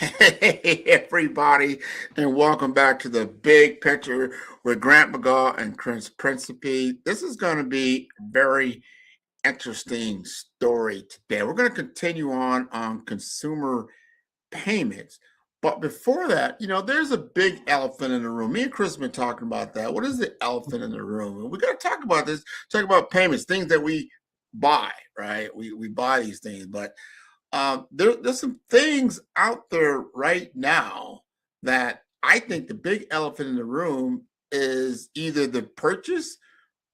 Hey, everybody, and welcome back to the Big Picture with Grant McGaw and Chris Principe. This is going to be a very interesting story today. We're going to continue on consumer payments. But before that, there's a big elephant in the room. Me and Chris have been talking about that. What is the elephant in the room? And we got to talk about this, talk about payments, things that we buy, right? We buy these things, but there's some things out there right now that I think the big elephant in the room is either the purchase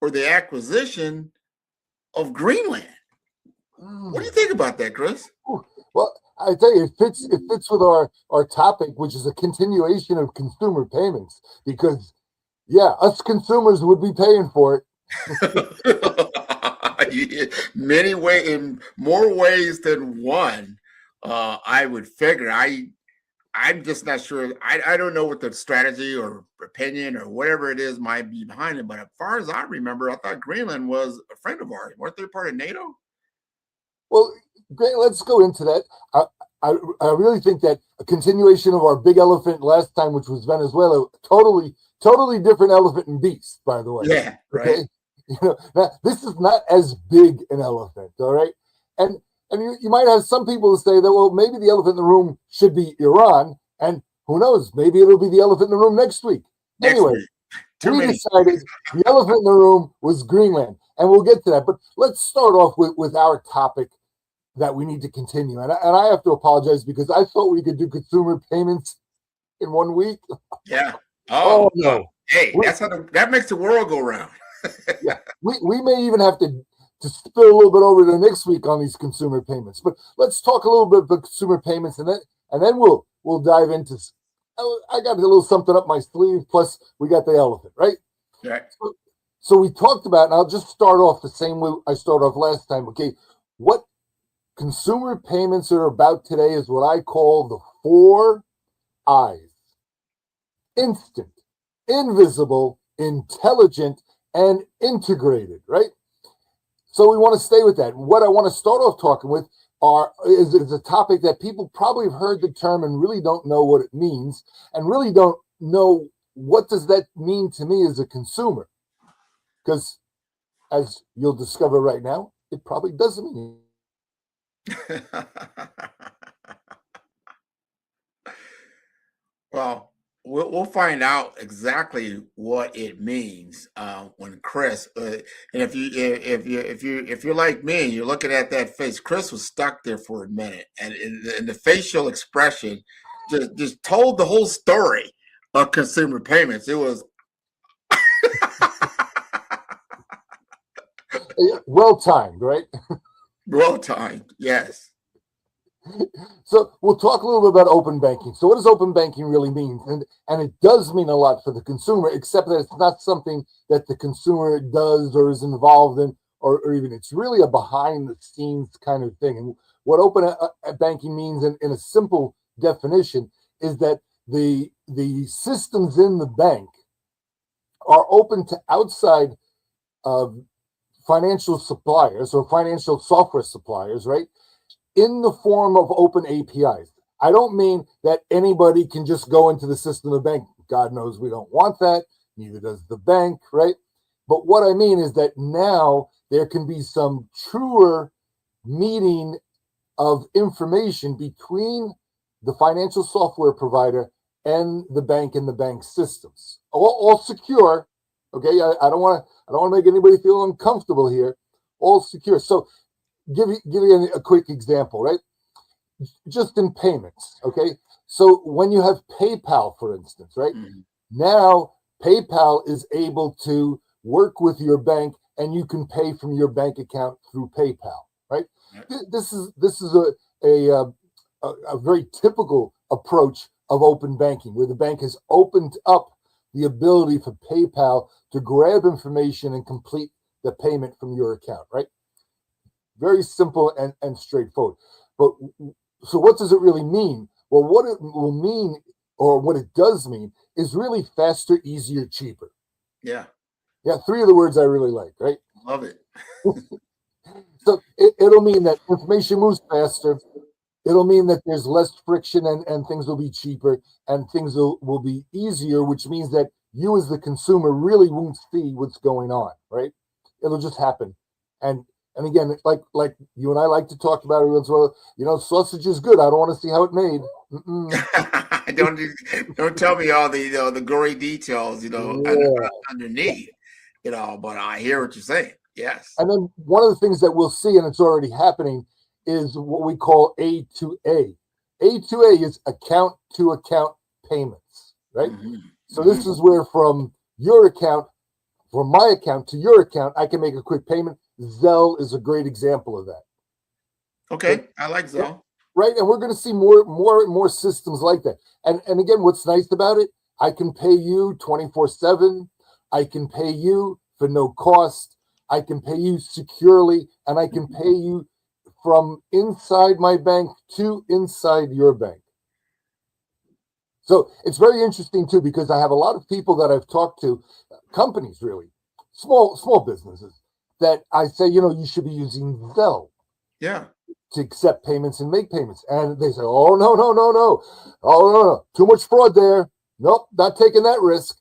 or the acquisition of Greenland. What do you think about that, Chris? Well, I tell you, it fits with our topic, which is a continuation of consumer payments. Because us consumers would be paying for Many way in more ways than one. I would figure. I'm just not sure. I don't know what the strategy or opinion or whatever it is might be behind it. But as far as I remember, I thought Greenland was a friend of ours. Weren't they part of NATO? Well, great. Let's go into that. I really think that a continuation of our big elephant last time, which was Venezuela, totally different elephant and beast, by the way. Yeah, right. Okay? Now, this is not as big an elephant, all right? And you might have some people who say that, well, maybe the elephant in the room should be Iran, and who knows, maybe it'll be the elephant in the room next week. Anyway, we decided the elephant in the room was Greenland, and we'll get to that. But let's start off with our topic that we need to continue. And I have to apologize because I thought we could do consumer payments in 1 week. Yeah. Oh no. Hey, that makes the world go round. Yeah. We may even have to spill a little bit over to next week on these consumer payments. But let's talk a little bit about consumer payments, and then we'll dive into. I got a little something up my sleeve. Plus, we got the elephant, right? Right. So we talked about, and I'll just start off the same way I started off last time. Okay, what consumer payments are about today is what I call the 4 I's: instant, invisible, intelligent, and integrated, right? So we want to stay with that. What I want to start off talking with is a topic that people probably have heard the term and really don't know what it means, and really don't know what does that mean to me as a consumer. Because as you'll discover right now, it probably doesn't mean Well, we'll find out exactly what it means when Chris. And if you're like me and you're looking at that face, Chris was stuck there for a minute, and the facial expression just told the whole story of consumer payments. It was well timed, right? well timed. Yes. So we'll talk a little bit about open banking. So what does open banking really mean? And it does mean a lot for the consumer, except that it's not something that the consumer does or is involved in, or even it's really a behind the scenes kind of thing. And what open banking means in a simple definition is that the systems in the bank are open to outside financial suppliers or financial software suppliers, right? In the form of open APIs. I don't mean that anybody can just go into the system of the bank. God knows we don't want that. Neither does the bank, right? But what I mean is that now there can be some truer meeting of information between the financial software provider and the bank systems. All secure. Okay, I don't want to make anybody feel uncomfortable here. All secure. So give you a quick example, right? Just in payments, okay? So when you have PayPal, for instance, right? Mm-hmm. Now PayPal is able to work with your bank, and you can pay from your bank account through PayPal, right? This is a very typical approach of open banking, where the bank has opened up the ability for PayPal to grab information and complete the payment from your account, right? Very simple and straightforward. But so what does it really mean? Well, what it will mean, or what it does mean, is really faster, easier, cheaper. Yeah. Yeah, 3 of the words I really like, right? Love it. So it'll mean that information moves faster, It'll mean that there's less friction and things will be cheaper and things will be easier, which means that you as the consumer really won't see what's going on, right? It'll just happen. And again, like you and I like to talk about it once in a while, sausage is good. I don't want to see how it made. Don't tell me all the the gory details, Yeah. underneath, but I hear what you're saying. Yes. And then one of the things that we'll see, and it's already happening, is what we call A2A. A2A is account to account payments, right? So this is where from your account, from my account to your account, I can make a quick payment. Zelle is a great example of that. Okay, I like Zelle. Right, and we're going to see more and more systems like that. And again, what's nice about it, I can pay you 24/7. I can pay you for no cost. I can pay you securely, and I can pay you from inside my bank to inside your bank. So it's very interesting too, because I have a lot of people that I've talked to, companies really, small businesses, that I say, you should be using Zelle. Yeah. To accept payments and make payments. And they say, oh, no. Oh, no. Too much fraud there. Nope, not taking that risk.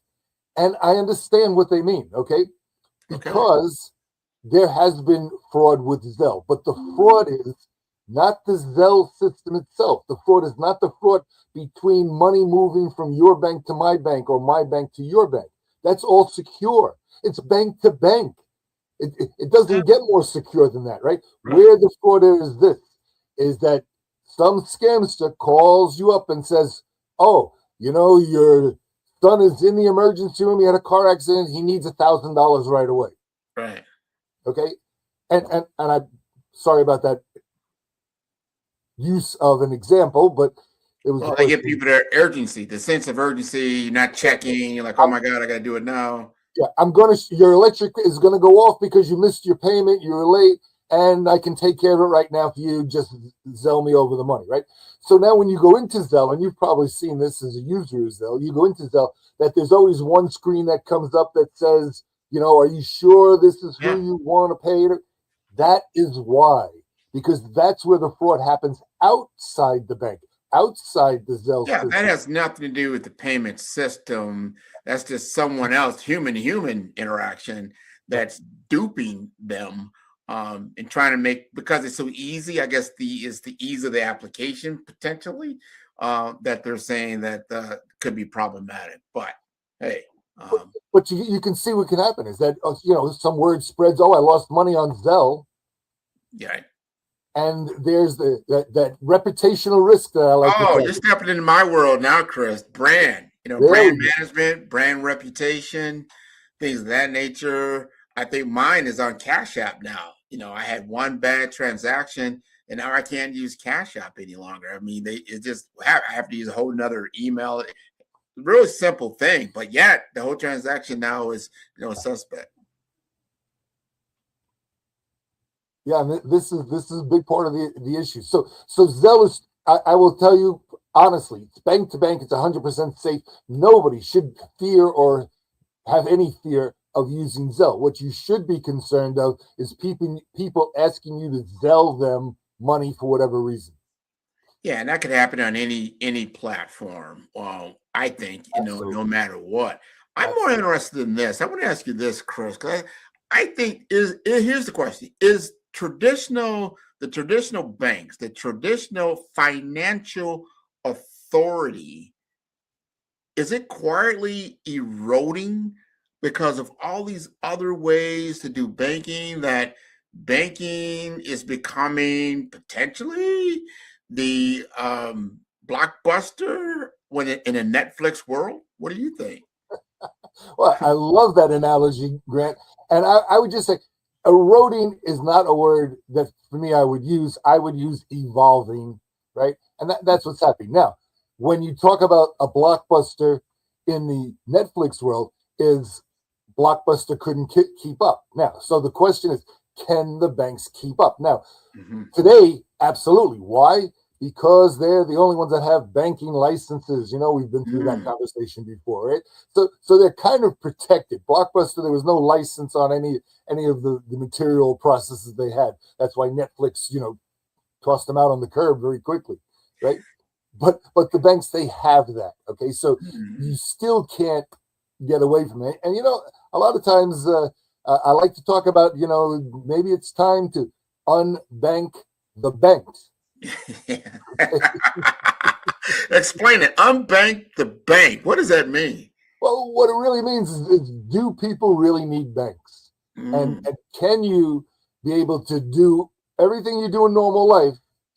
And I understand what they mean, okay? Because there has been fraud with Zelle, but the fraud is not the Zelle system itself. The fraud is not the fraud between money moving from your bank to my bank or my bank to your bank. That's all secure. It's bank to bank. It doesn't get more secure than that, right? Where the fraud is that some scamster calls you up and says, oh, your son is in the emergency room. He had a car accident. He needs $1,000 right away. Right. Okay. And I'm sorry about that use of an example, but it was. Well, they give people their urgency, the sense of urgency. You're not checking. You're like, oh my God, I got to do it now. Yeah, your electric is going to go off because you missed your payment, you were late, and I can take care of it right now for you. Just Zelle me over the money, right? So now when you go into Zelle, and you've probably seen this as a user of Zelle, you go into Zelle, that there's always one screen that comes up that says, are you sure this is who you want to pay to? That is why, because that's where the fraud happens outside the bank. Outside the Zelle system. That has nothing to do with the payment system. That's just someone else, human interaction that's duping them and trying to make, because it's so easy, I guess it's the ease of the application potentially that they're saying that could be problematic. But hey. But you can see what can happen is that, some word spreads, oh, I lost money on Zelle. Yeah. And there's that reputational risk that I like. Oh, you're stepping into my world now, Chris. Brand, brand management, brand reputation, things of that nature. I think mine is on Cash App now. I had one bad transaction, and now I can't use Cash App any longer. I mean, I have to use a whole nother email. Really simple thing, but yet the whole transaction now is, suspect. Yeah, and this is a big part of the issue. So Zelle is, I will tell you honestly, it's bank to bank. It's 100% safe. Nobody should fear or have any fear of using Zelle. What you should be concerned of is people asking you to Zelle them money for whatever reason. Yeah, and that could happen on any platform. I think, no matter what. I'm more interested in this. I want to ask you this, Chris, because I think here's the question: is the traditional banks, the traditional financial authority, is it quietly eroding because of all these other ways to do banking, that banking is becoming potentially the blockbuster in a Netflix world? What do you think? Well, I love that analogy, Grant. And I would just say eroding is not a word that for me I would use. I would use evolving, right? And that's what's happening. Now, when you talk about a blockbuster in the Netflix world, is Blockbuster couldn't keep up. Now, so the question is, can the banks keep up? Now, today, absolutely. Why? Because they're the only ones that have banking licenses. We've been through that conversation before, right? So they're kind of protected. Blockbuster, there was no license on any of the material processes they had. That's why Netflix, toss them out on the curb very quickly, right? But the banks, they have that. Okay, so you still can't get away from it. And a lot of times I like to talk about maybe it's time to unbank the banks. Explain it. Unbank the bank. What does that mean? Well, what it really means is do people really need banks? And can you be able to do everything you do in normal life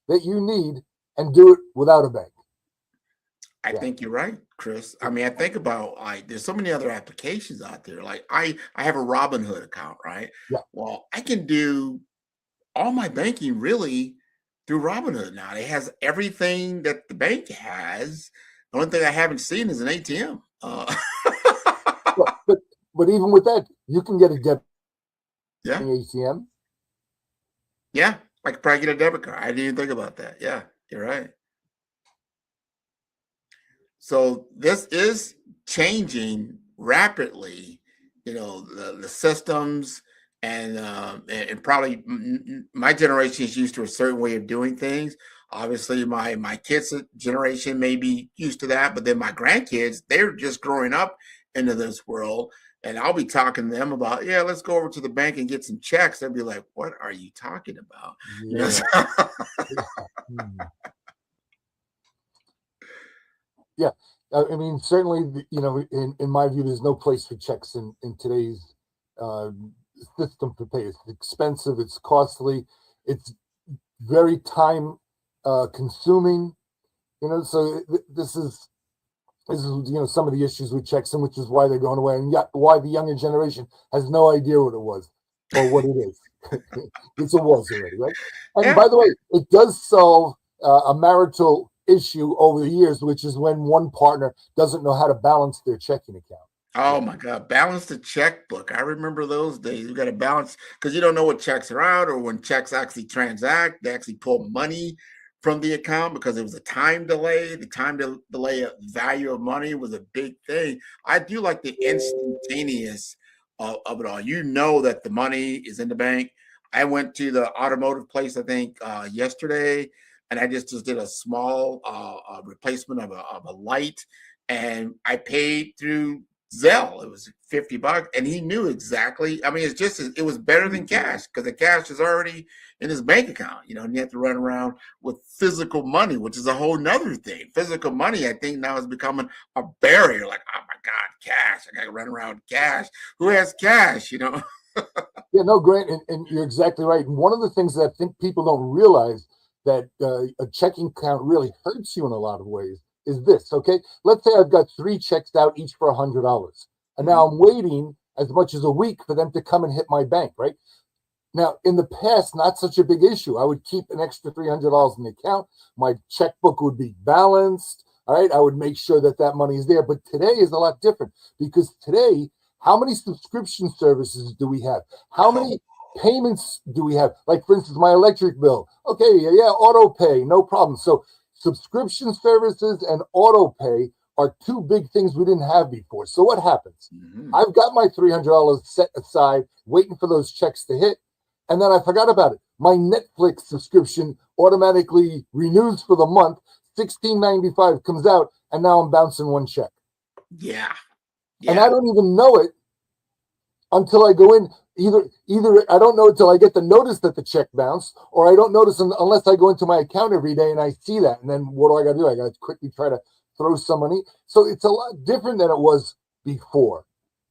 that you need and do it without a bank? I think you're right, Chris. I mean, I think about there's so many other applications out there. Like I have a Robinhood account, right? Yeah. Well, I can do all my banking really through Robinhood now. It has everything that the bank has. The only thing I haven't seen is an ATM. But even with that, you can get a debit Yeah. ATM. Yeah, I could probably get a debit card. I didn't even think about that. Yeah, you're right. So this is changing rapidly, the systems and probably my generation is used to a certain way of doing things. Obviously, my kids' generation may be used to that, but then my grandkids, they're just growing up into this world. And I'll be talking to them about, yeah, let's go over to the bank and get some checks. They'll be like, what are you talking about? Yeah. I mean, certainly, in my view, there's no place for checks in today's system to pay. It's expensive. It's costly. It's very time consuming. So this is some of the issues with checks, and which is why they're going away, and yet why the younger generation has no idea what it was or what it is. It's a was already, right? And by the way, it does solve a marital issue over the years, which is when one partner doesn't know how to balance their checking account. Oh my God, balance the checkbook. I remember those days. You got to balance because you don't know what checks are out or when checks actually transact, they actually pull money from the account because it was a time delay. The time delay of value of money was a big thing. I do like the instantaneous of it all. You know that the money is in the bank. I went to the automotive place, I think, yesterday, and I just did a small replacement of a light, and I paid through Zelle. It was $50, and he knew exactly. I mean, it was better than cash because the cash is already in his bank account, and you have to run around with physical money, which is a whole nother thing. Physical money, I think, now is becoming a barrier. Like, oh my God, cash! I got to run around with cash. Who has cash? Yeah, no, Grant, and you're exactly right. And one of the things that I think people don't realize that a checking account really hurts you in a lot of ways is this. Okay, let's say I've got 3 checks out, each for $100, and now I'm waiting as much as a week for them to come and hit my bank, right? Now, in the past, not such a big issue. I would keep an extra $300 in the account. My checkbook would be balanced. All right, I would make sure that money is there. But today is a lot different because today, how many subscription services do we have? How many payments do we have? Like, for instance, my electric bill. Okay, yeah, auto pay, no problem. So subscription services and auto pay are 2 big things we didn't have before. So what happens? I've got my $300 set aside, waiting for those checks to hit. And then I forgot about it. My Netflix subscription automatically renews for the month. $16.95 comes out, and now I'm bouncing 1 check. Yeah. And I don't even know it until I go in. Either I don't know until I get the notice that the check bounced, or I don't notice unless I go into my account every day and I see that. And then what do I got to do? I got to quickly try to throw some money. So it's a lot different than it was before.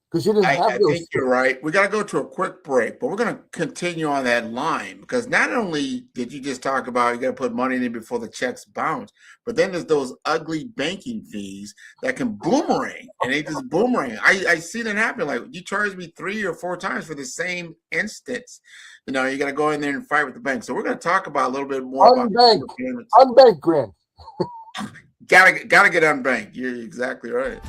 Because you didn't have I think you're right. We got to go to a quick break, but we're going to continue on that line because not only did you just talk about you got to put money in before the checks bounce, but then there's those ugly banking fees that can boomerang, and they just boomerang. I see that happen. Like, you charge me 3 or 4 times for the same instance. You got to go in there and fight with the bank. So we're going to talk about a little bit more about unbanked, Grant. Gotta get unbanked. You're exactly right.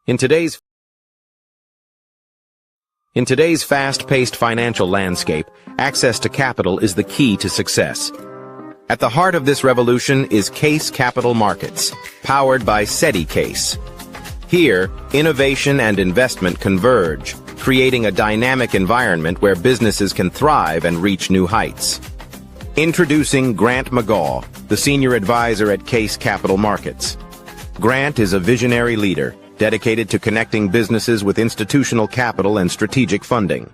In today's fast-paced financial landscape, access to capital is the key to success. At the heart of this revolution is Case Capital Markets, powered by SETI Case. Here, innovation and investment converge, creating a dynamic environment where businesses can thrive and reach new heights. Introducing Grant McGaw, the senior advisor at Case Capital Markets. Grant is a visionary leader, dedicated to connecting businesses with institutional capital and strategic funding.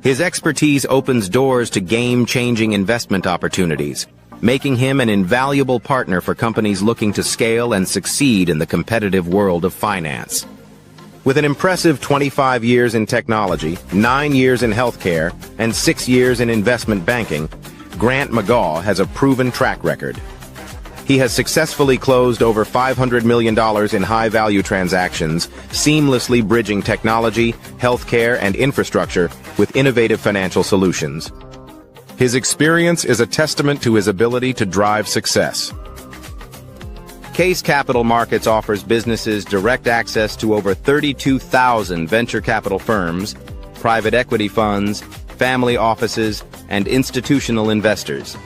His expertise opens doors to game-changing investment opportunities, making him an invaluable partner for companies looking to scale and succeed in the competitive world of finance. With an impressive 25 years in technology, 9 years in healthcare, and 6 years in investment banking, Grant McGaw has a proven track record. He has successfully closed over $500 million in high-value transactions, seamlessly bridging technology, healthcare, and infrastructure with innovative financial solutions. His experience is a testament to his ability to drive success. Case Capital Markets offers businesses direct access to over 32,000 venture capital firms, private equity funds, family offices, and institutional investors.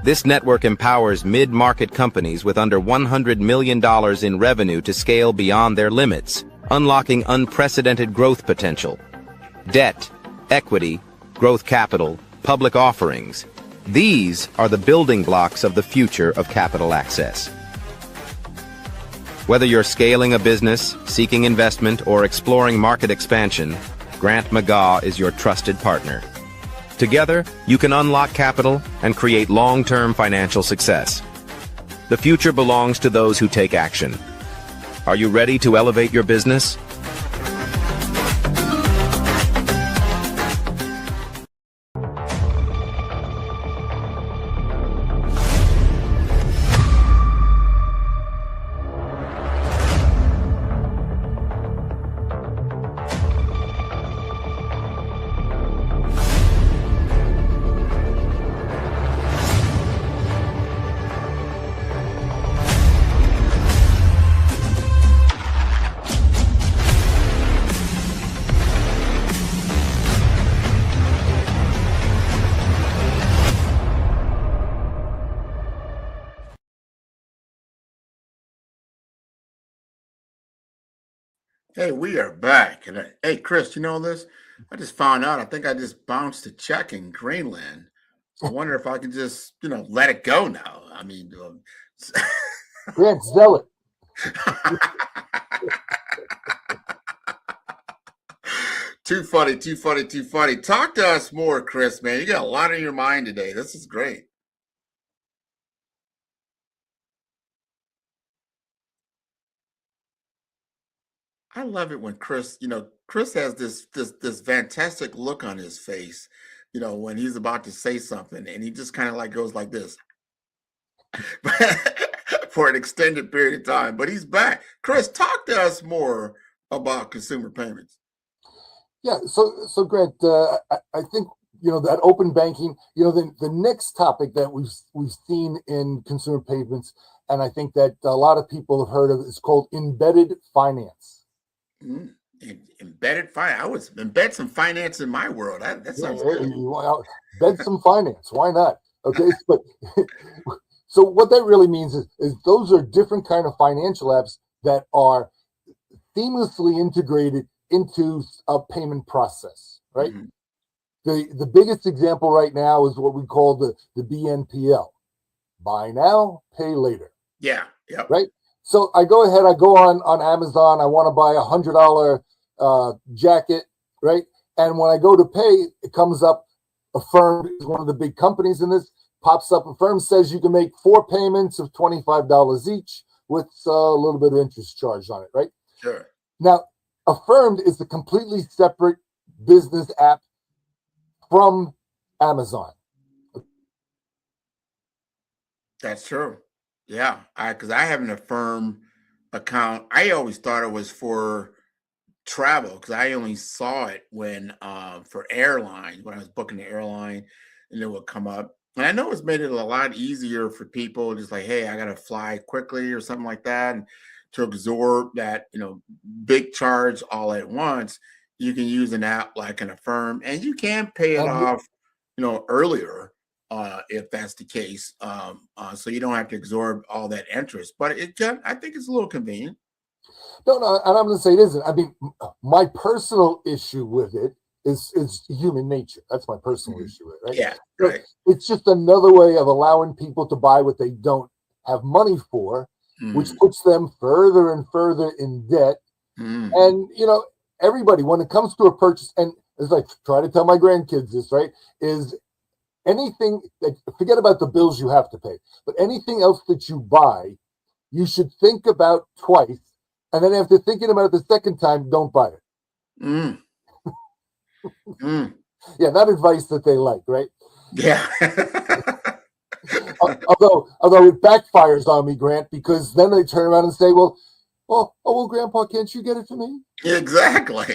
This network empowers mid-market companies with under $100 million in revenue to scale beyond their limits, unlocking unprecedented growth potential. Debt, equity, growth capital, public offerings. These are the building blocks of the future of capital access. Whether you're scaling a business, seeking investment, or exploring market expansion, Grant McGaw is your trusted partner. Together, you can unlock capital and create long-term financial success. The future belongs to those who take action. Are you ready to elevate your business? Hey, we are back. And hey, Chris, you know this? I just found out. I think I just bounced a check in Greenland. I wonder if I can just, let it go now. I mean, Grant, sell it. Too funny, too funny, too funny. Talk to us more, Chris, man. You got a lot on your mind today. This is great. I love it when Chris, Chris has this fantastic look on his face, when he's about to say something, and he just kind of like goes like this for an extended period of time. But he's back. Chris, talk to us more about consumer payments. Yeah, so Grant, I think that open banking. The next topic that we've seen in consumer payments, and I think that a lot of people have heard of, is called embedded finance. Embedded finance. I was embed some finance in my world. That sounds good. Embed some finance. Why not? Okay, but so what that really means is those are different kind of financial apps that are seamlessly integrated into a payment process, right? Mm-hmm. The biggest example right now is what we call the BNPL, buy now, pay later. Yeah. Yep. Right. So I go on Amazon. I want to buy $100 jacket, right? And when I go to pay, it comes up, Affirm is one of the big companies in this, pops up, Affirm says you can make 4 payments of $25 each with a little bit of interest charged on it, right? Sure. Now, Affirmed is a completely separate business app from Amazon. That's true. Yeah, because I have an Affirm account. I always thought it was for travel because I only saw it when for airlines, when I was booking the airline, and it would come up. And I know it's made it a lot easier for people, just like, hey, I got to fly quickly or something like that, and to absorb that, big charge all at once, you can use an app like an Affirm, and you can pay it Um, off, earlier, if that's the case. So you don't have to absorb all that interest. But I think it's a little convenient. no, and I'm going to say it isn't. I mean, my personal issue with it is human nature. That's my personal issue with it, right? Yeah, So right. it's just another way of allowing people to buy what they don't have money for, which Mm, puts them further and further in debt. mm. And everybody, when it comes to a purchase, and as I try to tell my grandkids this, right, is anything that, forget about the bills you have to pay, but anything else that you buy, you should think about twice. And then after thinking about it the second time, don't buy it. Mm, mm. Yeah, that advice that they like, right? Yeah. Although it backfires on me, Grant, because then they turn around and say, well, Grandpa, can't you get it for me? Exactly.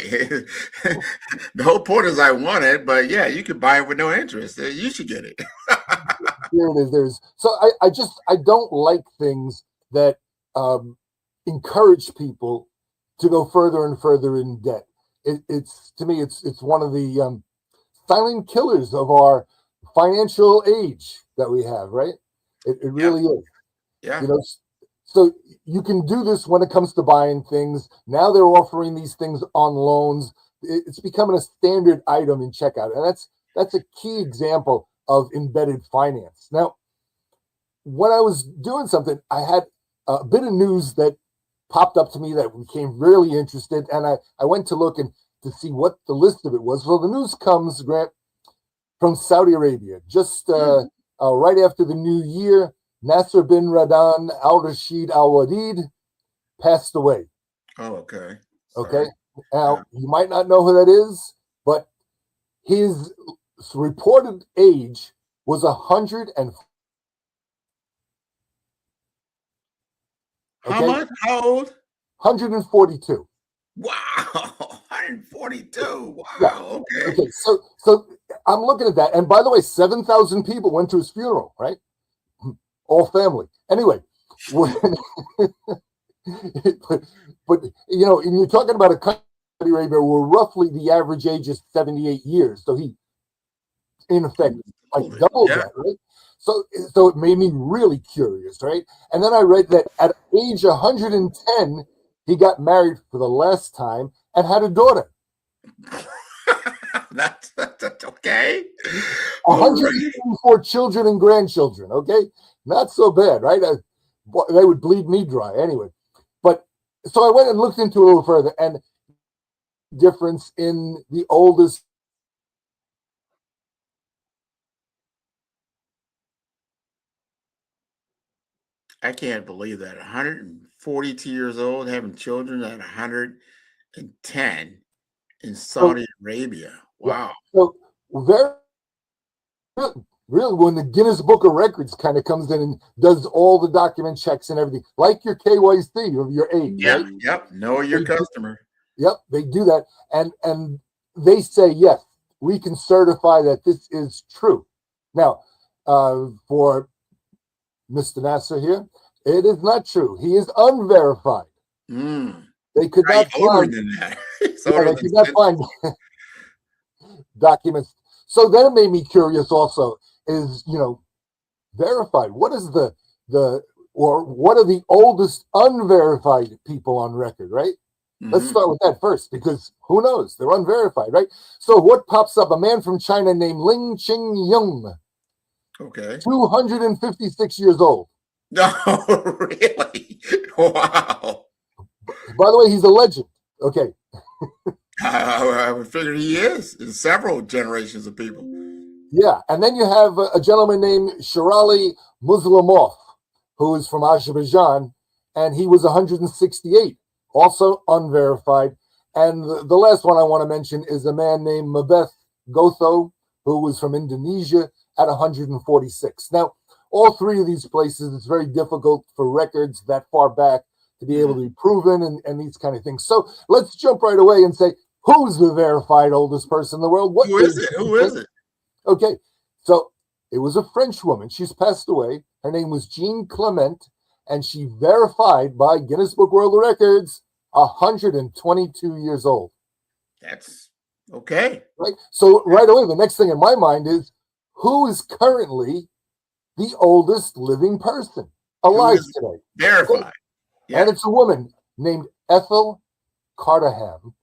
The whole point is I want it, but yeah, you can buy it with no interest. You should get it. Here it is. There's so I don't like things that encourage people to go further and further in debt. It's to me, it's one of the silent killers of our financial age that we have, right? It Yeah, really is. yeah, You know, so you can do this when it comes to buying things. Now they're offering these things on loans. It's becoming a standard item in checkout, and that's a key example of embedded finance. Now, when I was doing something, I had a bit of news that popped up to me that became really interested, and I went to look and to see what the list of it was. So the news comes, Grant, from Saudi Arabia, just mm. right after the new year. Nasser bin Radan Al Rashid Al Wadid passed away. Oh, okay. Okay. Sorry. Yeah. Now, you might not know who that is, but his reported age was 100 and How okay, much? How old? 142. Wow, 142. Yeah. Wow. Okay. Okay. So I'm looking at that. And by the way, 7,000 people went to his funeral, right? All family. Anyway, when, but and you're talking about a country, Saudi Arabia, where roughly the average age is 78 years. So he, in effect, like Hold it. doubled Yeah. that, right? So it made me really curious, right? And then I read that at age 110, he got married for the last time and had a daughter. That's okay. All right. 104 children and grandchildren. Okay, not so bad, right? They would bleed me dry anyway. But so I went and looked into it a little further, and difference in the oldest. I can't believe that. 142 years old having children at 110 in So Saudi Arabia. yeah, Wow. so very really when the Guinness Book of Records kind of comes in and does all the document checks and everything, like your KYC of your age, Yeah. right? Yep. Know your They customer. Yep, they do that, and they say yes, we can certify that this is true. Now, for Mr. Nasser here, it is not true. He is unverified. Mm. They could Right. not Older find. than that. It's Yeah, older they than could not find documents. So then it made me curious. Also, is verified? What is or what are the oldest unverified people on record? Right. Let's Mhm. start with that first, because who knows? They're unverified, right? So what pops up? A man from China named Ling Ching Yung, Okay. 256 years old. No, really? Wow. By the way, he's a legend. Okay. I would figure he is in several generations of people. Yeah. And then you have a gentleman named Sherali Muslimov, who is from Azerbaijan, and he was 168, also unverified. And the last one I want to mention is a man named Mabeth Gotho, who was from Indonesia at 146. Now, all three of these places, it's very difficult for records that far back to be able Mhm. to be proven and these kind of things. So let's jump right away and say, who's the verified oldest person in the world? What Who is it? Who is it? Okay, so it was a French woman. She's passed away. Her name was Jean Clement, and she verified by Guinness Book World Records 122 years old. That's okay. Right. So right away, the next thing in my mind is, who is currently the oldest living person alive today? Verified. Okay. Yeah. And it's a woman named Ethel Carterham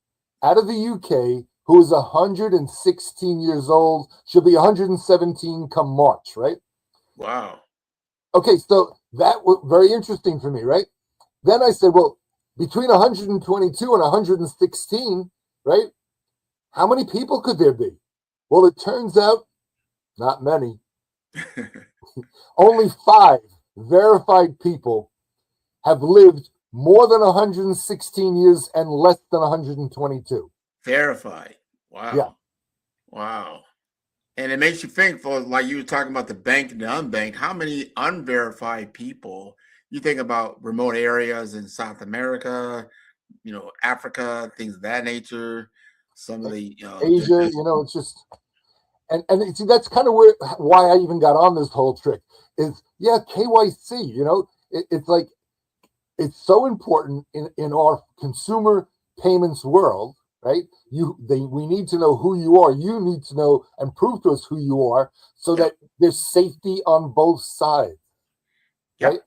out of the UK, who is 116 years old. She'll be 117 come March, right? Wow. Okay, so that was very interesting for me, right? Then I said, well, between 122 and 116, right? How many people could there be? Well, it turns out not many. Only 5 verified people have lived more than 116 years and less than 122. Verified. Wow. Yeah. Wow. And it makes you think, for like you were talking about the banked and the unbanked, how many unverified people you think about remote areas in South America, Africa, things of that nature, some of the Asia, it's just, and see, that's kind of why I even got on this whole trick is, KYC, it's like, it's so important in our consumer payments world, right? We need to know who you are. You need to know and prove to us who you are, so that there's safety on both sides. Right?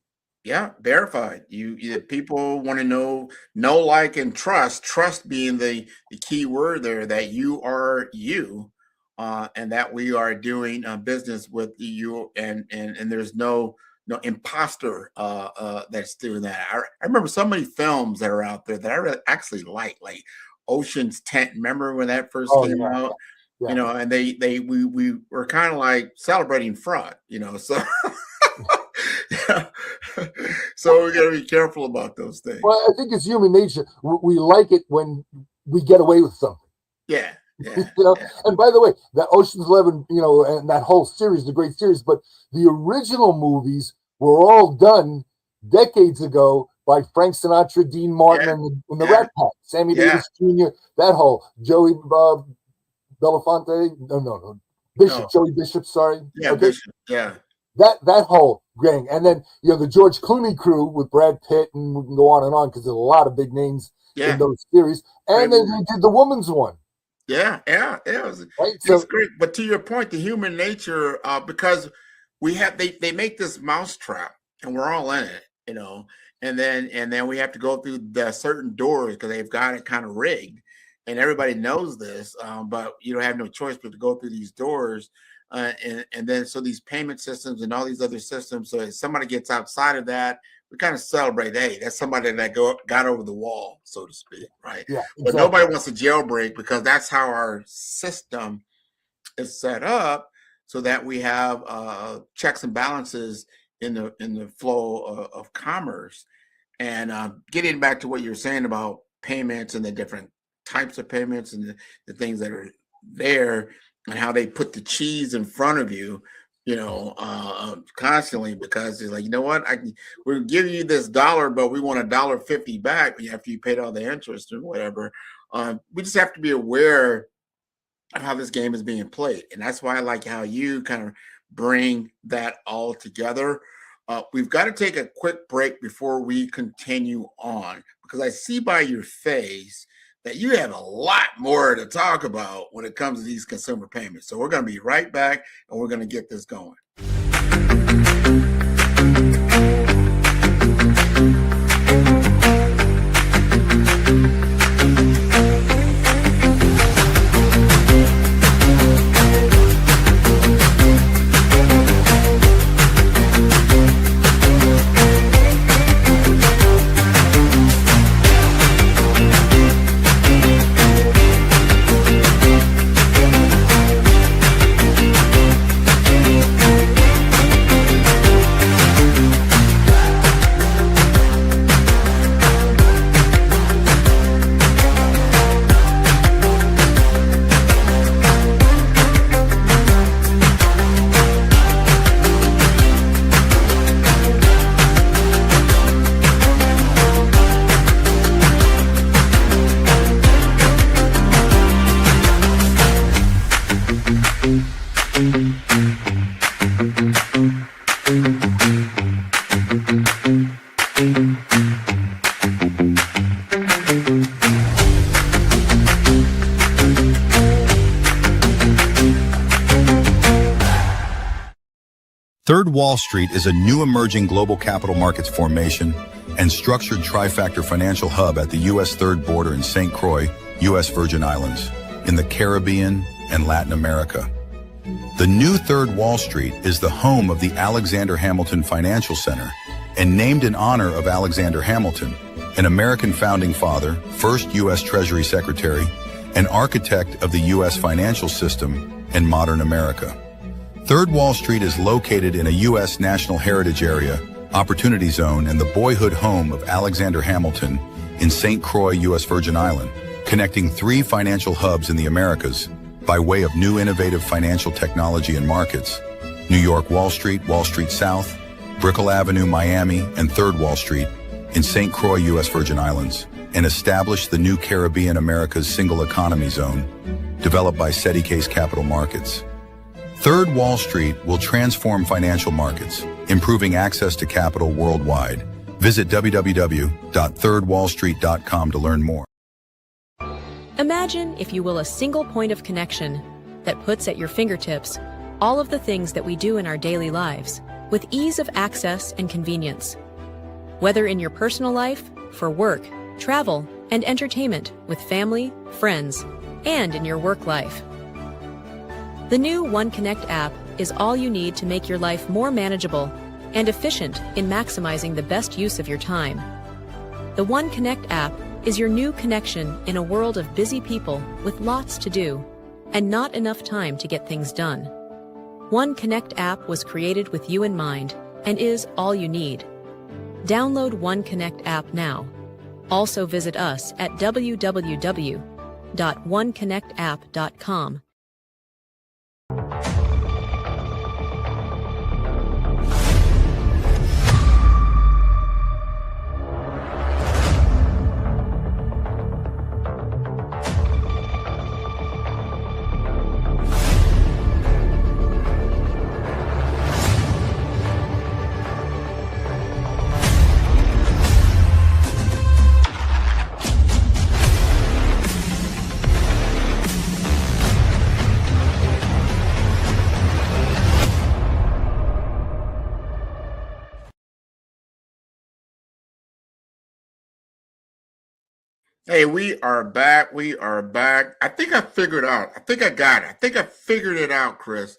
Yeah, verified. People want to know, like, and trust. Trust being the key word there. That you are you, and that we are doing business with you, and there's no imposter that's doing that. I remember so many films that are out there that I really actually like Ocean's 10. Remember when that first came out? Yeah. And we were kind of like celebrating fraud, so so we got to be careful about those things. Well, I think it's human nature. We like it when we get away with something. Yeah. And by the way, that Ocean's 11, and that whole series, the great series, but the original movies were all done decades ago by Frank Sinatra, Dean Martin, and the Rat Pack, Sammy Davis Jr., that whole Joey Belafonte, Bishop, Joey Bishop, sorry. Yeah, okay. Bishop, yeah. That whole gang. And then, the George Clooney crew with Brad Pitt, and we can go on because there's a lot of big names in those series. And then they did the woman's one. Yeah. It was right? It's great. But to your point, the human nature, because they make this mousetrap and we're all in it, and then we have to go through the certain doors because they've got it kind of rigged, and everybody knows this, but you don't have no choice but to go through these doors, and then so these payment systems and all these other systems. So if somebody gets outside of that, we kind of celebrate, hey, that's somebody that got over the wall, so to speak, right? Yeah, exactly. But nobody wants to jailbreak because that's how our system is set up, so that we have checks and balances in the flow of commerce. And getting back to what you're saying about payments and the different types of payments and the things that are there and how they put the cheese in front of you, constantly, because it's like, what, we're giving you this $1, but we want $1.50 back after you paid all the interest or whatever. We just have to be aware of how this game is being played. And that's why I like how you kind of bring that all together. We've got to take a quick break before we continue on, because I see by your face that you have a lot more to talk about when it comes to these consumer payments. So we're going to be right back, and we're going to get this going. Wall Street is a new emerging global capital markets formation and structured trifactor financial hub at the U.S. Third Border in St. Croix, U.S. Virgin Islands, in the Caribbean and Latin America. The new Third Wall Street is the home of the Alexander Hamilton Financial Center and named in honor of Alexander Hamilton, an American founding father, first U.S. Treasury Secretary, and architect of the U.S. financial system and modern America. Third Wall Street is located in a U.S. National Heritage Area, Opportunity Zone, and the boyhood home of Alexander Hamilton in St. Croix, U.S. Virgin Island, connecting 3 financial hubs in the Americas by way of new innovative financial technology and markets: New York Wall Street South, Brickell Avenue, Miami, and Third Wall Street in St. Croix, U.S. Virgin Islands, and established the new Caribbean America's Single Economy Zone, developed by Case Capital Markets. Third Wall Street will transform financial markets, improving access to capital worldwide. Visit www.thirdwallstreet.com to learn more. Imagine, if you will, a single point of connection that puts at your fingertips all of the things that we do in our daily lives with ease of access and convenience. Whether in your personal life, for work, travel, and entertainment with family, friends, and in your work life. The new OneConnect app is all you need to make your life more manageable and efficient in maximizing the best use of your time. The OneConnect app is your new connection in a world of busy people with lots to do and not enough time to get things done. OneConnect app was created with you in mind and is all you need. Download OneConnect app now. Also visit us at www.oneconnectapp.com. Hey, we are back. We are back. I think I figured out. I think I got it. I think I figured it out, Chris.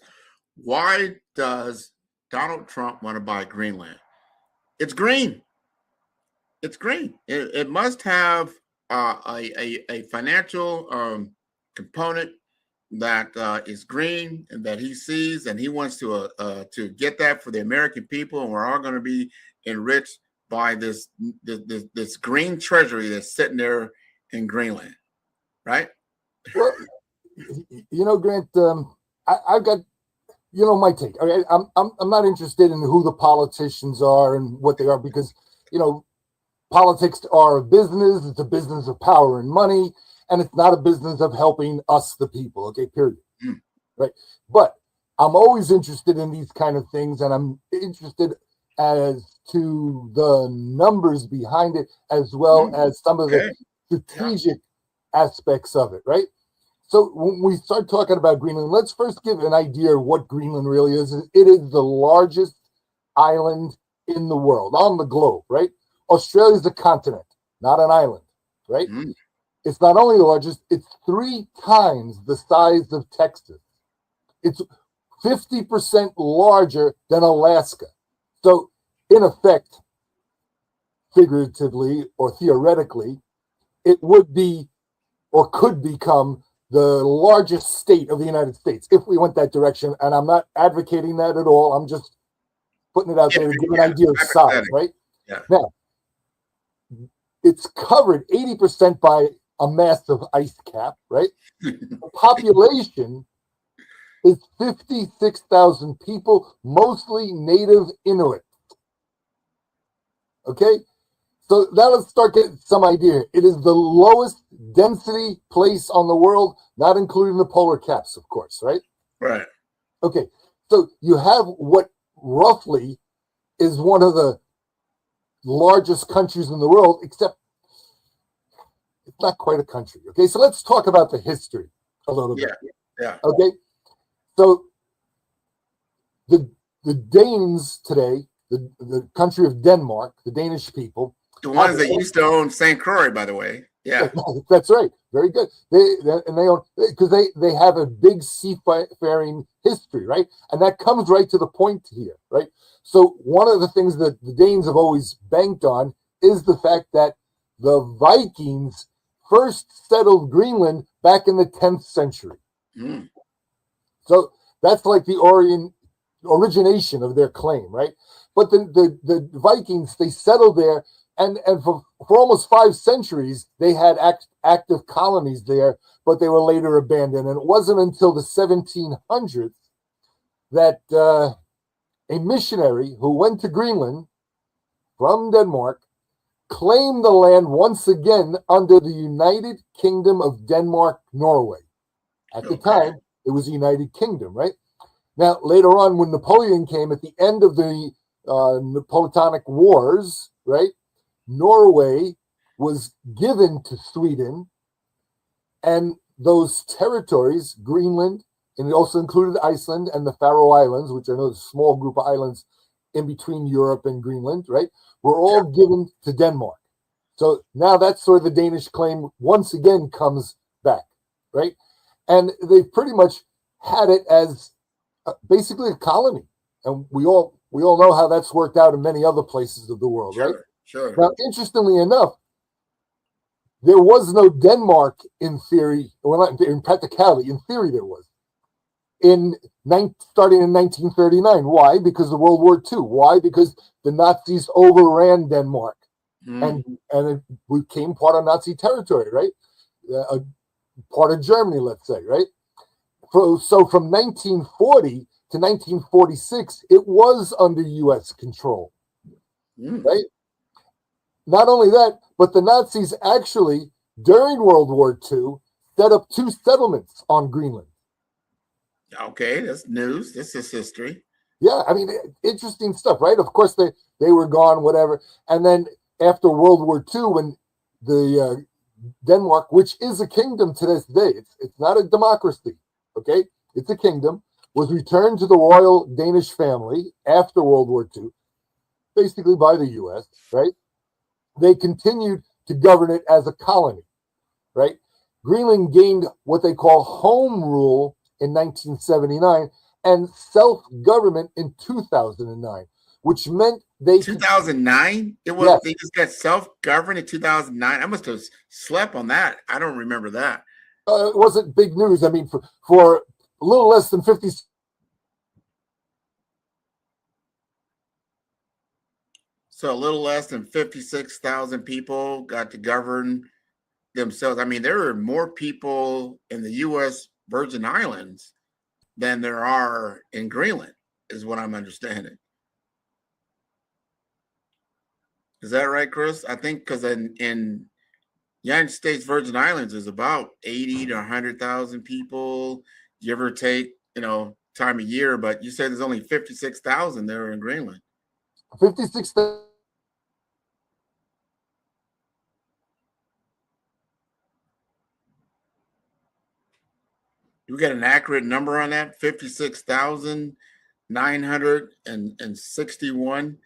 Why does Donald Trump want to buy Greenland? It's green. It's green. It must have a financial component that is green and that he sees, and he wants to get that for the American people, and we're all going to be enriched by this green treasury that's sitting there in Greenland, right? Well, Grant, I've got, my take. Okay? I'm not interested in who the politicians are and what they are, because, politics are a business. It's a business of power and money, and it's not a business of helping us, the people. Okay, period. Right. But I'm always interested in these kind of things, and I'm interested as to the numbers behind it, as well as some of the strategic aspects of it, right? So when we start talking about Greenland, let's first give an idea of what Greenland really is. It is the largest island in the world, on the globe, right? Australia is a continent, not an island, right? It's not only the largest, it's 3 times the size of Texas. It's 50% larger than Alaska. So in effect, figuratively or theoretically, it would be or could become the largest state of the United States if we went that direction. And I'm not advocating that at all. I'm just putting it out there to give an idea of size, right? Yeah. Now, it's covered 80% by a massive ice cap, right? The population is 56,000 people, mostly native Inuit. Okay? So now let's start getting some idea. It is the lowest density place on the world, not including the polar caps, of course, right? Right. Okay. So you have what roughly is one of the largest countries in the world, except it's not quite a country. Okay. So let's talk about the history a little bit. Yeah. Okay. So the the Danes today, the country of Denmark, the Danish people, the ones that used to own St. Croix, by the way. Yeah, that's right. Very good. They own, because they have a big seafaring history, right? And that comes right to the point here, right? So one of the things that the Danes have always banked on is the fact that the Vikings first settled Greenland back in the 10th century. Mm. So that's like the origination of their claim, right? But the Vikings, they settled there, and for almost 5 centuries, they had active colonies there, but they were later abandoned. And it wasn't until the 1700s that a missionary who went to Greenland from Denmark claimed the land once again under the United Kingdom of Denmark-Norway. At the time, it was the United Kingdom, right? Now, later on, when Napoleon came at the end of the Napoleonic Wars, right, Norway was given to Sweden, and those territories, Greenland, and it also included Iceland and the Faroe Islands, which are another small group of islands in between Europe and Greenland, right, were all given to Denmark. So now that's where the Danish claim once again comes back, right? And they've pretty much had it as basically a colony. And we all know how that's worked out in many other places of the world, right? Sure. Now, interestingly enough, there was no Denmark in theory, well, not in practicality. In theory, there was. Starting in 1939. Why? Because of World War II. Why? Because the Nazis overran Denmark, and it became part of Nazi territory, right? Part of Germany, let's say, right? So from 1940 to 1946, it was under U.S. control, right? Not only that, but the Nazis actually, during World War II, set up 2 settlements on Greenland. Okay, that's news. This is history. Yeah, I mean, interesting stuff, right? Of course, they were gone, whatever. And then after World War II, when the Denmark, which is a kingdom to this day, it's not a democracy, okay? It's a kingdom, was returned to the royal Danish family after World War II, basically by the U.S., right? They continued to govern it as a colony, right? Greenland gained what they call home rule in 1979 and self-government in 2009, which meant they 2009. It was They just got self-governed in 2009. I must have slept on that. I don't remember that. It wasn't big news. I mean, for a little less than 50. So a little less than 56,000 people got to govern themselves. I mean, there are more people in the U.S. Virgin Islands than there are in Greenland, is what I'm understanding. Is that right, Chris? I think because in United States Virgin Islands is about 80 to 100,000 people, give or take, time of year. But you said there's only 56,000 there in Greenland. 56,000. You get an accurate number on that? 56,961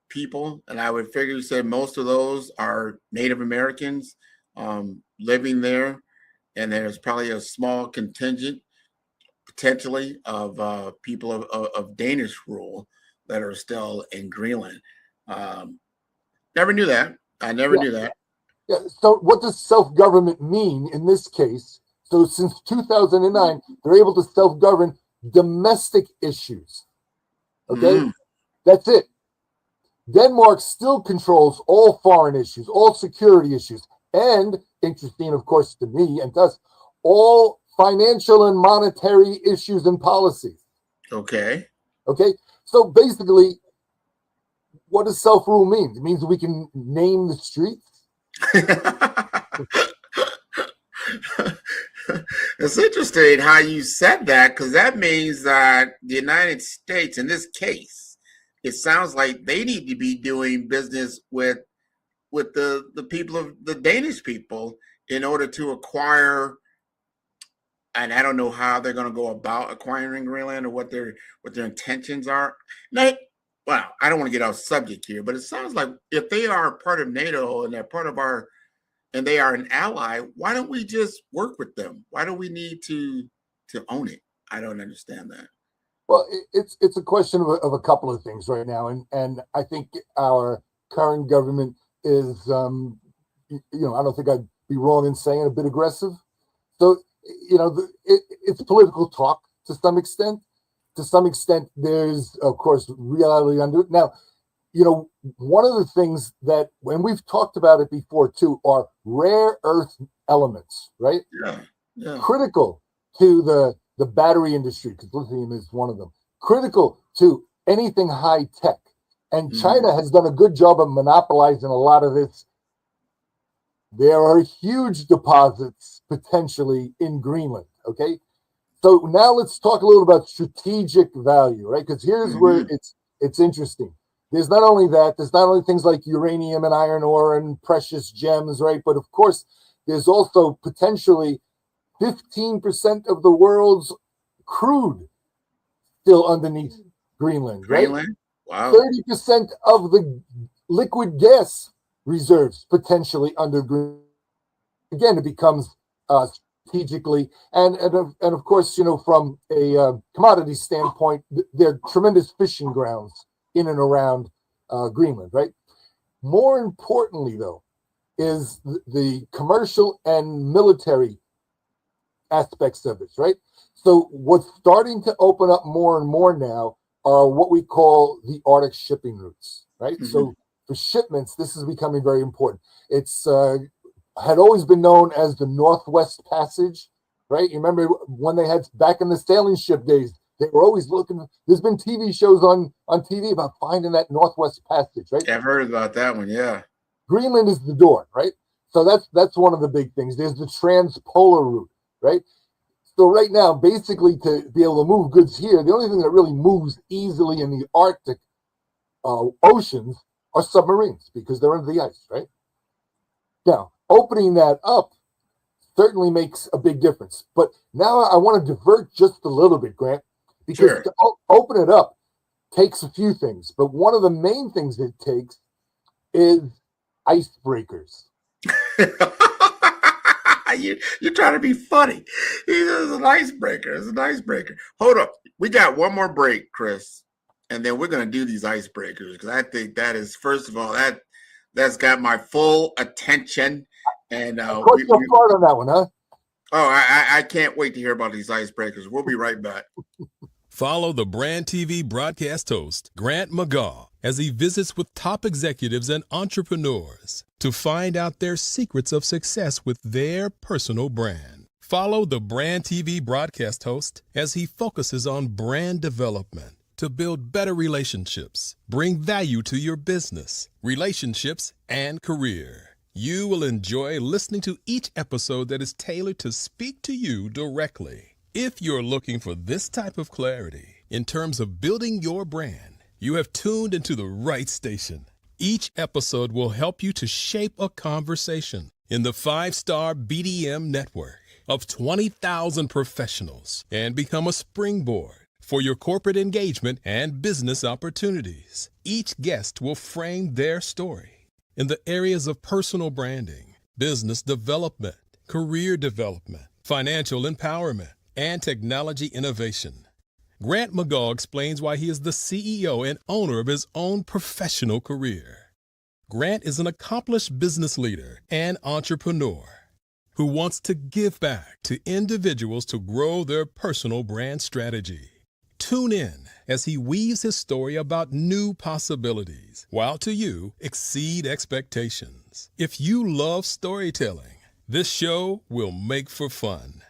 people. And I would figure you said most of those are Native Americans living there. And there's probably a small contingent potentially of people of Danish rule that are still in Greenland. Never knew that. I never knew that. Yeah. So what does self-government mean in this case? So since 2009, they're able to self-govern domestic issues. Okay? That's it. Denmark still controls all foreign issues, all security issues, and, interesting, of course, to me and to us, all financial and monetary issues and policies. Okay. Okay? So basically, what does self-rule mean? It means we can name the streets. It's interesting how you said that, because that means that the United States, in this case, it sounds like they need to be doing business with the people of the Danish people in order to acquire and I don't know how they're going to go about acquiring Greenland or what their intentions are. Now, well, I don't want to get off subject here, but it sounds like if they are part of NATO and they're part of our, and they are an ally, why don't we just work with them? Why do we need to own it? I don't understand that. Well, it's a question of a couple of things right now, and I think our current government is, I don't think I'd be wrong in saying a bit aggressive. So, it's political talk to some extent. To some extent, there's, of course, reality under it. Now, one of the things that, when we've talked about it before too, are rare earth elements, right? Yeah. Critical to the battery industry, because lithium is one of them. Critical to anything high tech. And China has done a good job of monopolizing a lot of this. There are huge deposits potentially in Greenland, okay? So now let's talk a little about strategic value, right? Because here's where it's interesting. There's not only that, there's not only things like uranium and iron ore and precious gems, right? But of course, there's also potentially 15% of the world's crude still underneath Greenland, right? Greenland? Wow. 30% of the liquid gas reserves potentially under Greenland. Again, it becomes strategically, and of course, from a commodity standpoint, they're tremendous fishing grounds in and around Greenland, right? More importantly, though, is the commercial and military aspects of it, right? So what's starting to open up more and more now are what we call the Arctic shipping routes, right? So for shipments, this is becoming very important. It's had always been known as the Northwest Passage, right? You remember when they had, back in the sailing ship days, they were always looking. There's been TV shows on TV about finding that Northwest Passage, right? I've heard about that one, yeah. Greenland is the door, right? So that's one of the big things. There's the transpolar route, right? So right now, basically, to be able to move goods here, the only thing that really moves easily in the Arctic oceans are submarines, because they're under the ice, right? Now, opening that up certainly makes a big difference. But now I want to divert just a little bit, Grant, because to open it up takes a few things. But one of the main things it takes is icebreakers. You're trying to be funny. It's an icebreaker. It's an icebreaker. Hold up. We got one more break, Chris, and then we're going to do these icebreakers, because I think that is, first of all, that's got my full attention. And of course, you're part on that one, huh? Oh, I can't wait to hear about these icebreakers. We'll be right back. Follow the Brand TV broadcast host, Grant McGaw, as he visits with top executives and entrepreneurs to find out their secrets of success with their personal brand. Follow the Brand TV broadcast host as he focuses on brand development to build better relationships, bring value to your business, relationships, and career. You will enjoy listening to each episode that is tailored to speak to you directly. If you're looking for this type of clarity in terms of building your brand, you have tuned into the right station. Each episode will help you to shape a conversation in the 5-star BDM network of 20,000 professionals and become a springboard for your corporate engagement and business opportunities. Each guest will frame their story in the areas of personal branding, business development, career development, financial empowerment, and technology innovation. Grant McGaw explains why he is the CEO and owner of his own professional career. Grant is an accomplished business leader and entrepreneur who wants to give back to individuals to grow their personal brand strategy. Tune in as he weaves his story about new possibilities, while to you exceed expectations. If you love storytelling, this show will make for fun.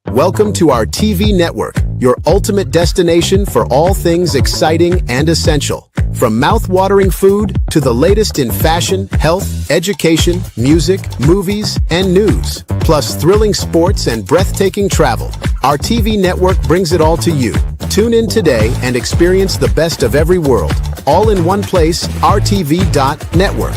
Welcome to our TV network, your ultimate destination for all things exciting and essential. From mouth-watering food to the latest in fashion, health, education, music, movies, and news, plus thrilling sports and breathtaking travel, our TV network brings it all to you. Tune in today and experience the best of every world, all in one place, rtv.network.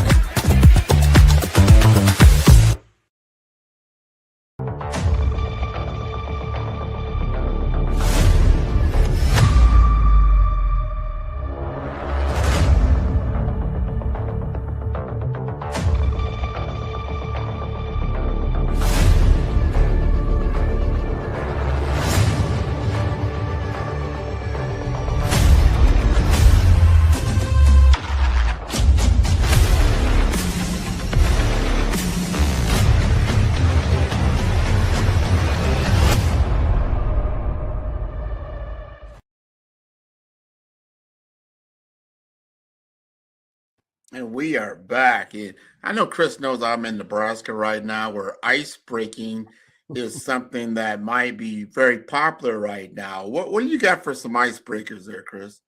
And we are back. And I know Chris knows I'm in Nebraska right now, where ice breaking is something that might be very popular right now. What do you got for some icebreakers there, Chris?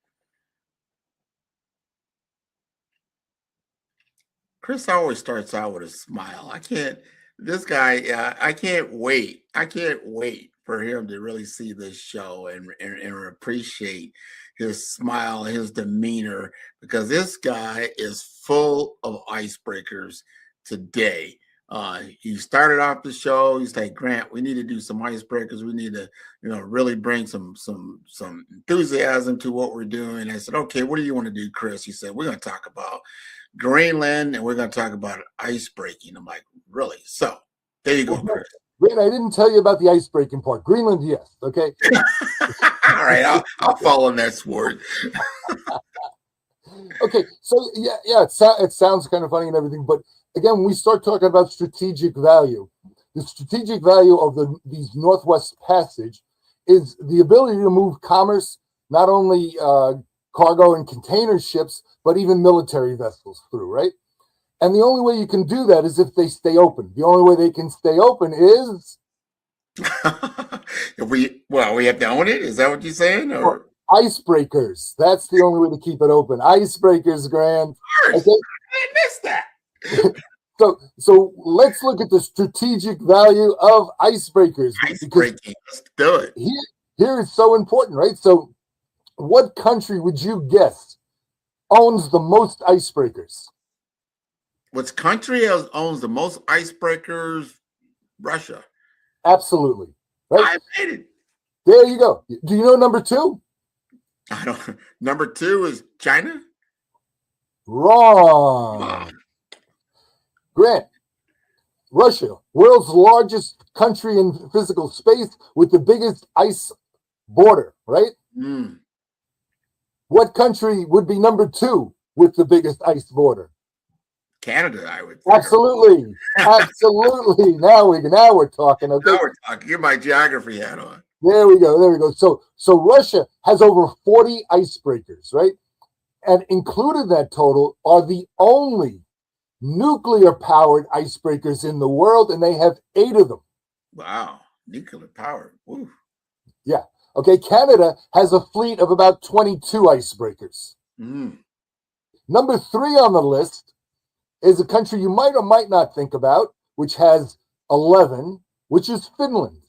Chris always starts out with a smile. This guy, I can't wait. I can't wait for him to really see this show and appreciate his smile, his demeanor, because this guy is full of icebreakers today. He started off the show. He's like, Grant, we need to do some icebreakers. We need to, really bring some enthusiasm to what we're doing. I said, okay, what do you want to do, Chris? He said, we're going to talk about Greenland, and we're going to talk about ice breaking. I'm like, really? So there you go, Chris. Grant, I didn't tell you about the ice breaking part. Greenland, yes. Okay. All right, I'll follow in that sword. Okay, so yeah, it sounds kind of funny and everything, but again, when we start talking about strategic value, the strategic value of these Northwest Passage is the ability to move commerce, not only cargo and container ships, but even military vessels through, right? And the only way you can do that is if they stay open. The only way they can stay open is we have to own it. Is that what you're saying? Or icebreakers. That's the only way to keep it open. Icebreakers, Grant. Okay. I missed that. So let's look at the strategic value of icebreakers. Icebreaking. Let's do it. Here is so important, right? So what country would you guess owns the most icebreakers? Which country owns the most icebreakers? Russia. Absolutely. Right? I made it. There you go. Do you know number two? I don't. Number two is China. Wrong. Grant, Russia, world's largest country in physical space with the biggest ice border, right? Mm. What country would be number two with the biggest ice border? Canada, I would think. Absolutely. Absolutely. Now we're talking. Okay. Now we're talking. Get my geography hat on. There we go. So Russia has over 40 icebreakers, right? And included in that total are the only nuclear-powered icebreakers in the world, and they have 8 of them. Wow. Nuclear powered. Woo. Yeah. Okay, Canada has a fleet of about 22 icebreakers. Mm. Number 3 on the list is a country you might or might not think about, which has 11, which is Finland.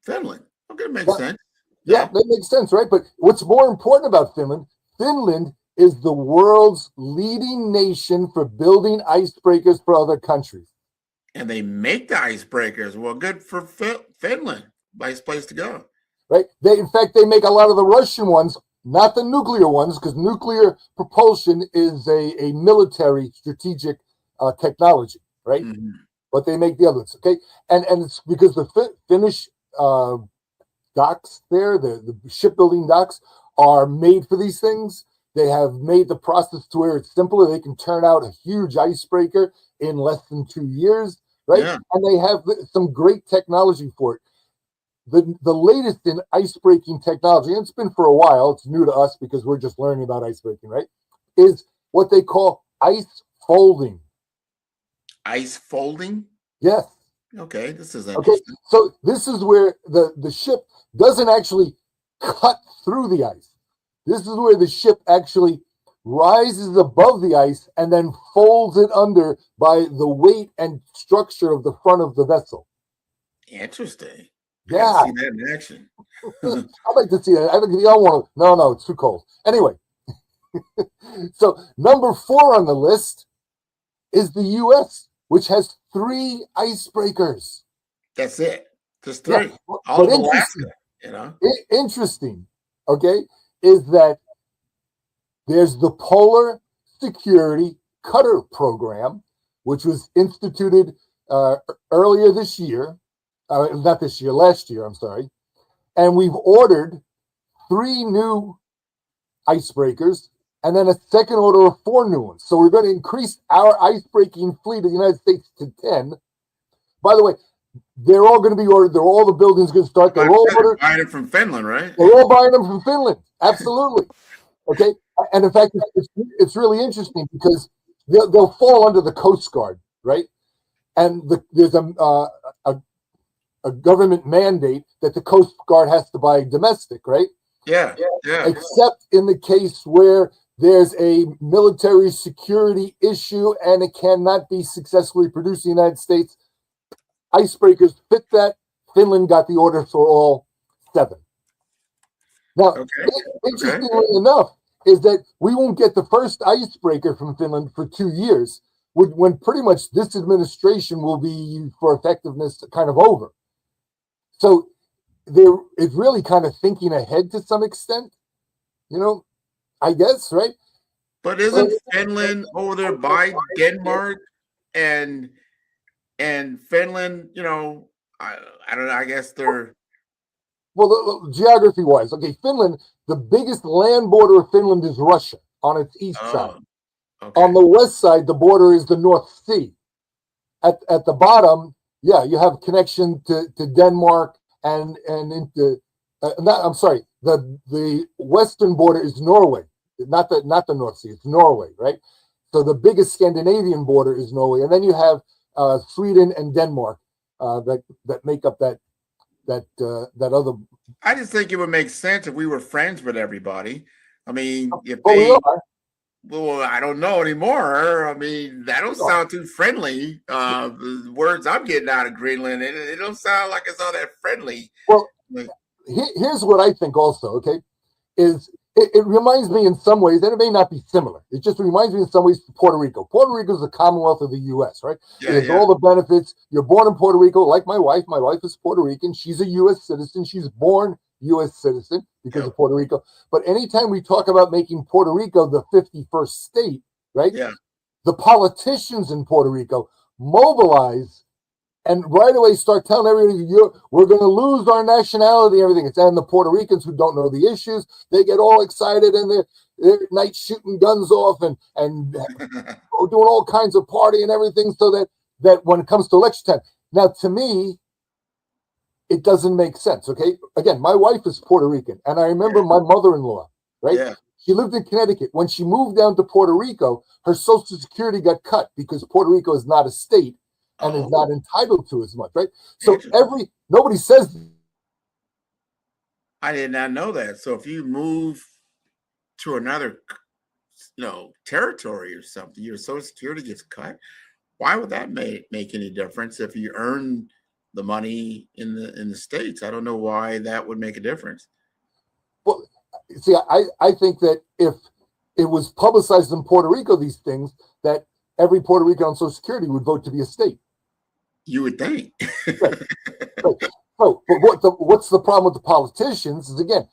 Finland. Okay, makes sense. Yeah, that makes sense, right? But what's more important about Finland, Finland is the world's leading nation for building icebreakers for other countries. And they make the icebreakers. Well, good for Finland. Nice place to go. Right? In fact, they make a lot of the Russian ones, not the nuclear ones, because nuclear propulsion is a military strategic technology, right? Mm-hmm. But they make the other ones, okay? And it's because the Finnish docks there, the shipbuilding docks, are made for these things. They have made the process to where it's simpler. They can turn out a huge icebreaker in less than 2 years, right? Yeah. And they have some great technology for it. The latest in ice-breaking technology, and it's been for a while, it's new to us because we're just learning about ice-breaking, right, is what they call ice folding. Ice folding? Yes. Okay, this is interesting. Okay, so this is where the ship doesn't actually cut through the ice. This is where the ship actually rises above the ice and then folds it under by the weight and structure of the front of the vessel. Interesting. Yeah. See that in action. I'd like to see that. I think y'all want to. No, it's too cold. Anyway, so number 4 on the list is the U.S., which has 3 icebreakers. That's it. Just 3. Yeah. All of Alaska, you know. Interesting, okay, is that there's the Polar Security Cutter Program, which was instituted earlier this year. Not this year, last year, I'm sorry. And we've ordered 3 new icebreakers and then a second order of 4 new ones. So we're going to increase our ice-breaking fleet of the United States to 10. By the way, they're all going to be ordered. All the buildings going to start. They're all ordered. Buying it from Finland, right? They're all buying them from Finland. Absolutely. Okay. And in fact, it's really interesting because they'll fall under the Coast Guard, right? And there's a government mandate that the Coast Guard has to buy domestic, right? Yeah. Except in the case where there's a military security issue and it cannot be successfully produced in the United States. Icebrakers fit that. Finland got the order for all 7. Now, interestingly enough, is that we won't get the first icebreaker from Finland for 2 years, when pretty much this administration will be, for effectiveness, kind of over. So it's really kind of thinking ahead to some extent, I guess, right? But isn't Finland over there by Denmark, and Finland, I don't know, I guess they're... Well, geography-wise, okay, Finland, the biggest land border of Finland is Russia on its east side. Okay. On the west side, the border is the North Sea. At the bottom, you have connection to Denmark and into... the western border is Norway, not the North Sea, it's Norway, right? So the biggest Scandinavian border is Norway, and then you have Sweden and Denmark that make up that other. I just think it would make sense if we were friends with everybody. I mean, if we they... are. Well, I don't know anymore. I mean, that don't sound too friendly. The words I'm getting out of Greenland, it don't sound like it's all that friendly. Well, here's what I think also, okay, is it reminds me in some ways, and it may not be similar, it just reminds me in some ways of Puerto Rico. Puerto Rico is the Commonwealth of the U.S., right? It has all the benefits. You're born in Puerto Rico, like my wife. My wife is Puerto Rican. She's a U.S. citizen. She's born U.S. citizen because of Puerto Rico. But anytime we talk about making Puerto Rico the 51st state, right? Yeah. The politicians in Puerto Rico mobilize and right away start telling everybody, we're going to lose our nationality and everything. And the Puerto Ricans who don't know the issues, they get all excited and they're at night shooting guns off and doing all kinds of party and everything, so that when it comes to election time. Now, to me, it doesn't make sense, okay? Again, my wife is Puerto Rican, and I remember my mother-in-law, right? Yeah. She lived in Connecticut. When she moved down to Puerto Rico, her Social Security got cut because Puerto Rico is not a state and is not entitled to as much, right? So nobody says. I did not know that. So if you move to another, territory or something, your Social Security gets cut. Why would that make any difference if you earn the money in the States? I don't know why that would make a difference. Well, see, I think that if it was publicized in Puerto Rico, these things, that every Puerto Rican on Social Security would vote to be a state. You would think. Right. So, but what's the problem with the politicians is, again,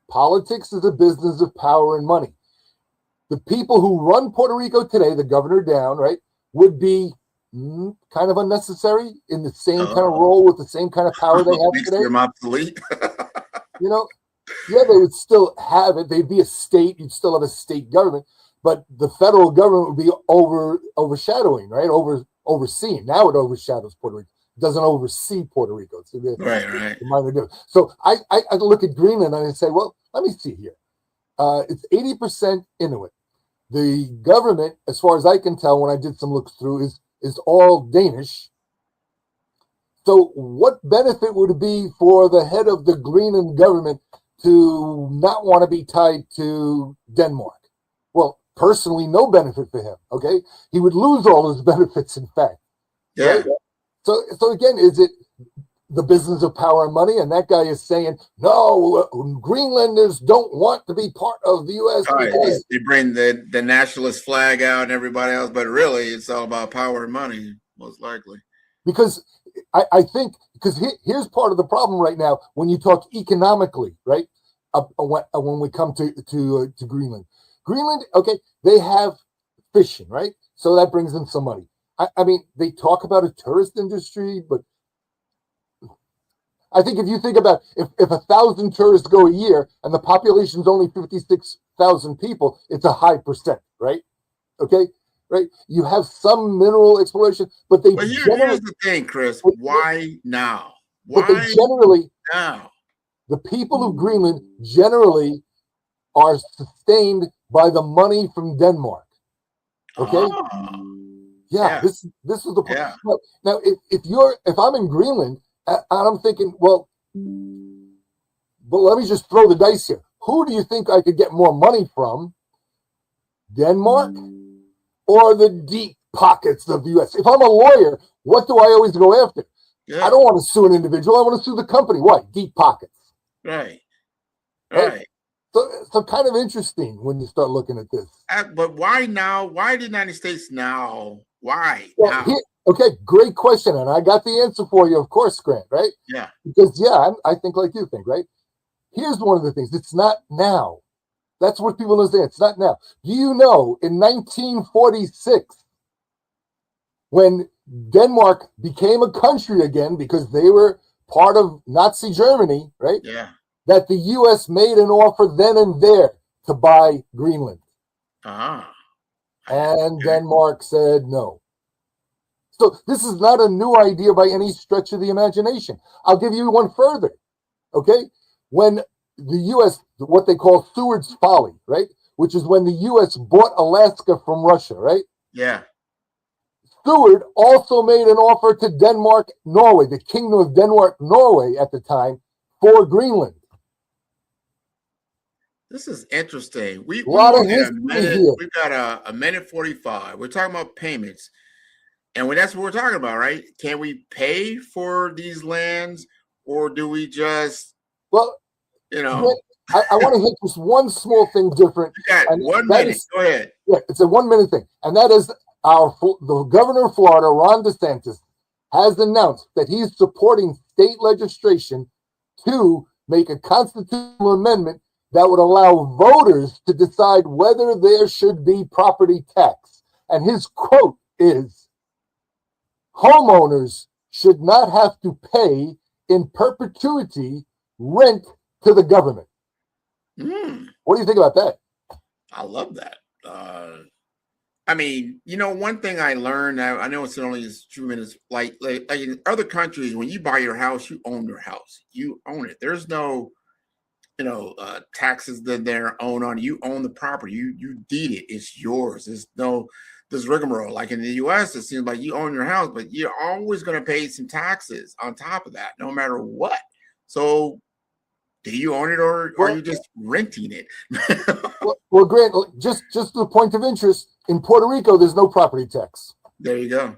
politics is a business of power and money. The people who run Puerto Rico today, the governor down, right, would be kind of unnecessary in the same kind of role with the same kind of power they have today. Them obsolete. They would still have it. They'd be a state. You'd still have a state government, but the federal government would be overshadowing, right? Overseeing. Now it overshadows Puerto Rico. It doesn't oversee Puerto Rico. So right. Minor difference. So I look at Greenland and I say, well, let me see here. It's 80% Inuit. The government, as far as I can tell, when I did some looks through, is all Danish. So what benefit would it be for the head of the Greenland government to not want to be tied to Denmark? Well, personally, no benefit for him, okay? He would lose all his benefits, in fact. Yeah. Right? So again, is it the business of power and money? And that guy is saying, no, Greenlanders don't want to be part of the U.S. Because they bring the nationalist flag out and everybody else, but really it's all about power and money, most likely. Because I think, because here's part of the problem right now when you talk economically, right? When we come to Greenland. Greenland, okay, they have fishing, right? So that brings in some money. I mean, they talk about a tourist industry, but I think if you think about if 1,000 tourists go a year and the population is only 56,000 people, it's a high percent, right? Okay, right? You have some mineral exploration, but they. But here's the thing, Chris. Why now? Why but they generally now? The people of Greenland generally are sustained by the money from Denmark. Okay. Oh, Yeah, yeah, this is the point. yeah, Now, if I'm in Greenland and I'm thinking, well, but let me just throw the dice here. Who do you think I could get more money from, Denmark or the deep pockets of the U.S.? If I'm a lawyer, what do I always go after? yeah. I don't want to sue an individual. I want to sue the company. Why? Deep pockets. Right, Right? right. So kind of interesting when you start looking at this. But why now? Why the United States now? Why Well, now? okay, great question. And I got the answer for you, of course, Grant, right? Yeah. Because, I think like you think, right? Here's one of the things. It's not now. That's what people understand. It's not now. Do you know in 1946, when Denmark became a country again because they were part of Nazi Germany, right? Yeah. That the U.S. made an offer then and there to buy Greenland. Ah. And Okay. Denmark said no. So this is not a new idea by any stretch of the imagination. I'll give you one further. Okay? When the U.S., what they call Seward's Folly, right? Which is when the U.S. bought Alaska from Russia, right? Yeah. Seward also made an offer to Denmark, Norway, the Kingdom of Denmark, Norway at the time, for Greenland. This is interesting. We A lot of only got a history minute. here. We've got a minute 45. We're talking about payments. And that's what we're talking about, right? Can we pay for these lands, or do we just, Well, I want to hit just one small thing different. You got 1 minute. Go ahead. Yeah, it's a 1 minute thing. And that is the governor of Florida, Ron DeSantis, has announced that he's supporting state legislation to make a constitutional amendment that would allow voters to decide whether there should be property tax. And his quote is, homeowners should not have to pay in perpetuity rent to the government. What do you think about that? I love that. I mean, one thing I learned, I know it's only 2 minutes, like in other countries, when you buy your house, you own your house. You own it. There's no, taxes that they're owned on. You own the property. You deed it. It's yours. There's no this rigmarole. Like in the U.S., it seems like you own your house, but you're always going to pay some taxes on top of that, no matter what. So do you own it, or are you just renting it? well, Grant, just the point of interest, in Puerto Rico, there's no property tax. There you go.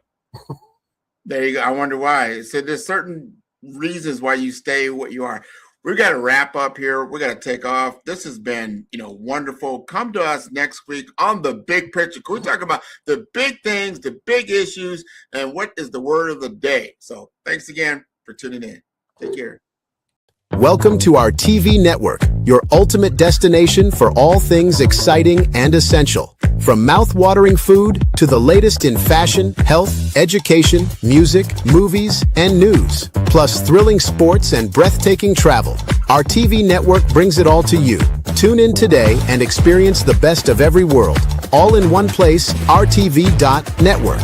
There you go. I wonder why. So there's certain reasons why you stay what you are. We got to wrap up here. We got to take off. This has been, wonderful. Come to us next week on The Big Picture. We're talking about the big things, the big issues, and what is the word of the day. So thanks again for tuning in. Take care. Welcome to our TV network, your ultimate destination for all things exciting and essential. From mouth-watering food to the latest in fashion, health, education, music, movies, and news, plus thrilling sports and breathtaking travel, our TV network brings it all to you. Tune in today and experience the best of every world, all in one place, rtv.network.